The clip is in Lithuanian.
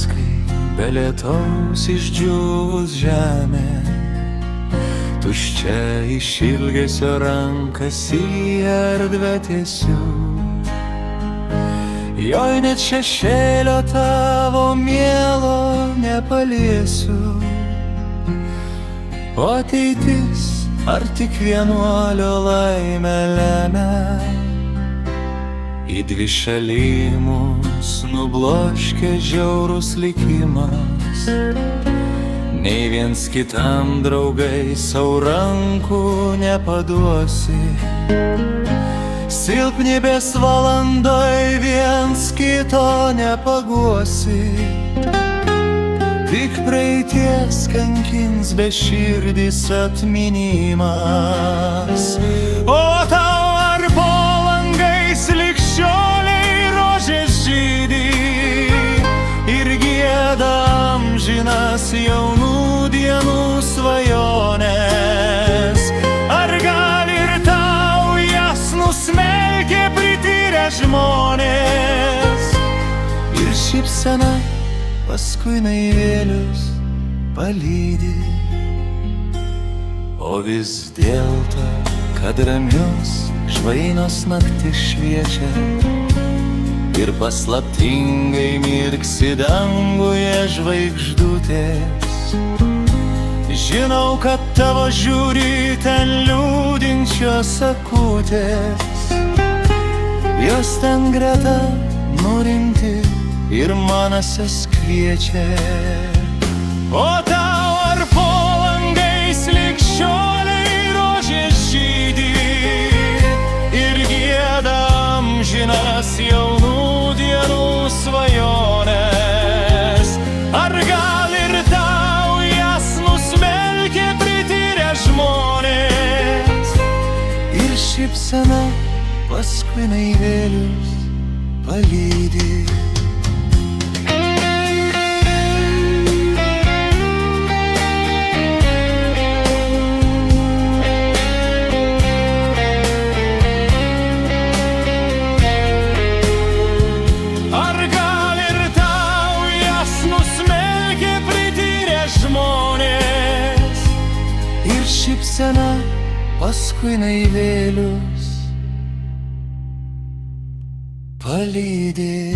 kai be lietaus išdžiūvus žemė, tuščia iš ilgesio rankas į erdvę tiesiu. Joj net šešėlio tavo mielo nepaliesiu, o ateitis ar tik vienuolio laimę lemia. Į dvi šalį mus nubloškia žiaurus likimas, nei viens kitam draugai sau rankų nepaduosi. Silpnybės valandoj viens kito nepaguosi, tik praeities kankins beširdis atminimas. O tau ar po langais lig šiolei rožės žydi ir gieda amžinas jaunų dienų svajonės? Ar gali ir tau jas nusmelkė prityrę žmonės? Ir šypsena paskui naivėlius palydi, o vis dėlto, kad ramios žvainos naktis šviečia ir paslaptingai mirksi danguje žvaigždutės. Žinau, kad tavo žiūri ten liūdinčios akutės, jos ten greta nurimti ir manasias kviečia. O tau ar po langais lig šiolei rožės žydi ir gieda amžinas jaunų dienų svajonės? Ar gal ir tau jas nusmelkė prityrę žmonės? Ir šypsena paskui naivėlius palydi. Šypsena paskui naivėlius palydi.